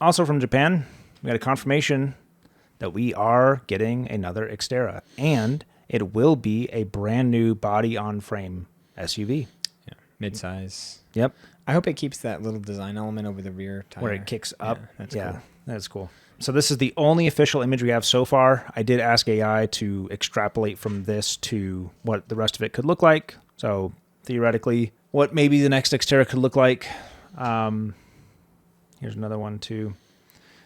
also from Japan, we got a confirmation that we are getting another Xterra, and it will be a brand new body-on-frame SUV. Yeah, midsize. Yep. I hope it keeps that little design element over the rear tire. Where it kicks up. Yeah, That's cool. So this is the only official image we have so far. I did ask AI to extrapolate from this to what the rest of it could look like. So theoretically, what maybe the next Xterra could look like. Here's another one too.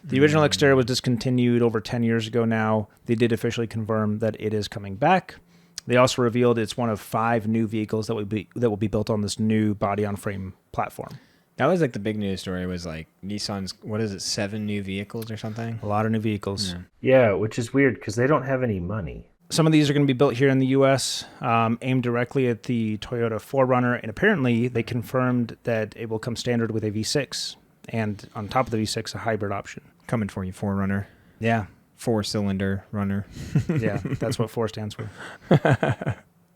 The original Xterra was discontinued over 10 years ago now. They did officially confirm that it is coming back. They also revealed it's one of 5 new vehicles that will be built on this new body-on-frame platform. That was like the big news story was like Nissan's, 7 new vehicles or something? A lot of new vehicles. Yeah, which is weird because they don't have any money. Some of these are going to be built here in the U.S., aimed directly at the Toyota 4Runner, and apparently they confirmed that it will come standard with a V6, and on top of the V6, a hybrid option. Coming for you, 4Runner. Yeah. 4-cylinder runner. Yeah, that's what 4 stands for.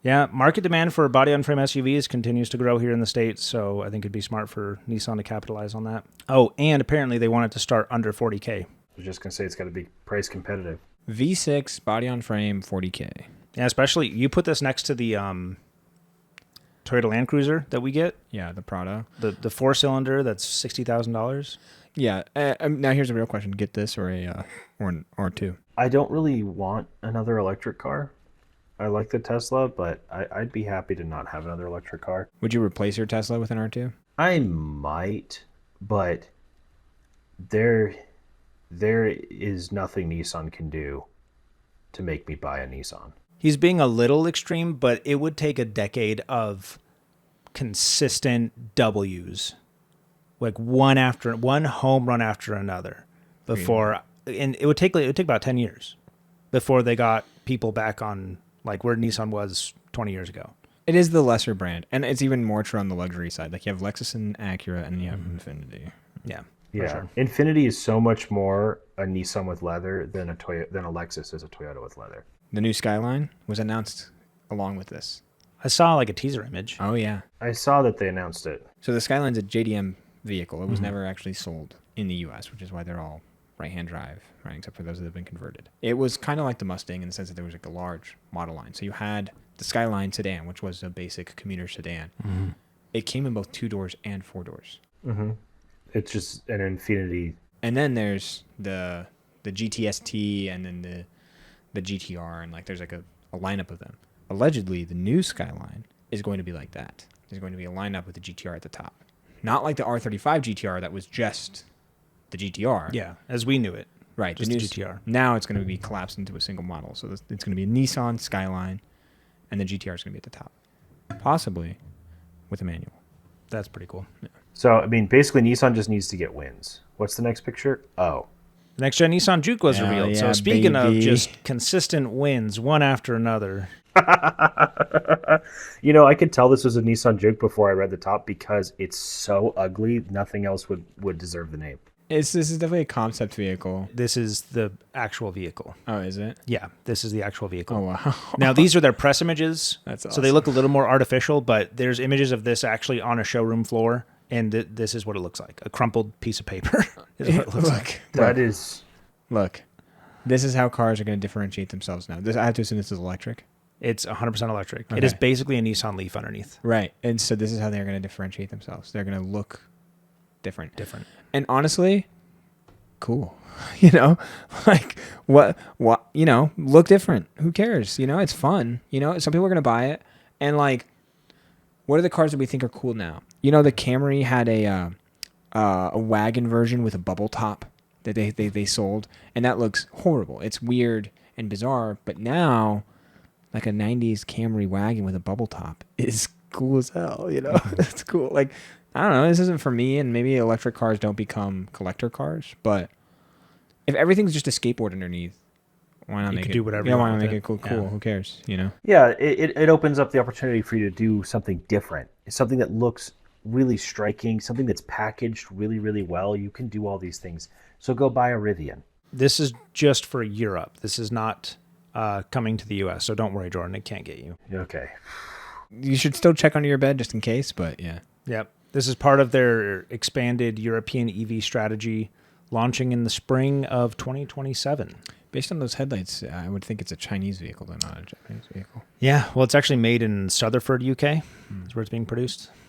Yeah, market demand for body-on-frame SUVs continues to grow here in the States, so I think it'd be smart for Nissan to capitalize on that. Oh, and apparently they want it to start under $40K. I was just going to say it's got to be price competitive. V6, body on frame, $40K. Yeah, especially, you put this next to the Toyota Land Cruiser that we get. Yeah, the Prado. The 4-cylinder, that's $60,000. Yeah. Now here's a real question: get this or an R2? I don't really want another electric car. I like the Tesla, but I'd be happy to not have another electric car. Would you replace your Tesla with an R2? I might, but there is nothing Nissan can do to make me buy a Nissan. He's being a little extreme, but it would take a decade of consistent W's, like one home run after another, before, and it would take about 10 years before they got people back on like where Nissan was 20 years ago. It is the lesser brand, and it's even more true on the luxury side. Like you have Lexus and Acura, and you have Infiniti. Yeah. Yeah, sure. Infiniti is so much more a Nissan with leather than a Lexus is a Toyota with leather. The new Skyline was announced along with this. I saw like a teaser image. Oh yeah. I saw that they announced it. So the Skyline's a JDM vehicle. It was never actually sold in the U.S., which is why they're all right-hand drive, right? Except for those that have been converted. It was kind of like the Mustang in the sense that there was like a large model line. So you had the Skyline sedan, which was a basic commuter sedan. Mm-hmm. It came in both 2 doors and 4 doors. Mm-hmm. It's just an Infiniti. And then there's the GTST and then the GTR, and like there's like a lineup of them. Allegedly, the new Skyline is going to be like that. There's going to be a lineup with the GTR at the top. Not like the R35 GTR that was just the GTR. Yeah, as we knew it. Right, just the new GTR. Now it's going to be collapsed into a single model. So it's going to be a Nissan Skyline, and the GTR is going to be at the top. Possibly with a manual. That's pretty cool. Yeah. So, I mean, basically Nissan just needs to get wins. What's the next picture? Oh. The next gen Nissan Juke was revealed. Yeah, so speaking of baby. just consistent wins, one after another. You know, I could tell this was a Nissan Juke before I read the top because it's so ugly. Nothing else would deserve the name. This is definitely a concept vehicle. This is the actual vehicle. Oh, is it? Yeah, this is the actual vehicle. Oh, wow. Now, these are their press images. That's So they look a little more artificial, but there's images of this actually on a showroom floor, and this is what it looks like. A crumpled piece of paper is what it looks like. Look, this is how cars are going to differentiate themselves now. I have to assume this is electric. It's 100% electric. Okay. It is basically a Nissan Leaf underneath. Right. And so this is how they're going to differentiate themselves. They're going to look different. And honestly, cool. You know, like what, look different. Who cares? You know, it's fun. You know, some people are going to buy it. And like, what are the cars that we think are cool now? You know, the Camry had a wagon version with a bubble top that they sold, and that looks horrible. It's weird and bizarre, but now like a 90s Camry wagon with a bubble top is cool as hell, you know? It's cool. Like, I don't know, this isn't for me, and maybe electric cars don't become collector cars, but if everything's just a skateboard underneath, why not you make could it do whatever yeah, you why want not make with it cool? Yeah. Who cares, you know? Yeah, it opens up the opportunity for you to do something different. Something that looks really striking, something that's packaged really, really well. You can do all these things. So go buy a Rivian. This is just for Europe. This is not coming to the U.S., so don't worry, Jordan. It can't get you. Okay. You should still check under your bed just in case, but yeah. Yep. This is part of their expanded European EV strategy. launching in the spring of 2027. Based on those headlights, I would think it's a Chinese vehicle, though, not a Japanese vehicle. Yeah, well, it's actually made in Sutherford, UK. Is where it's being produced.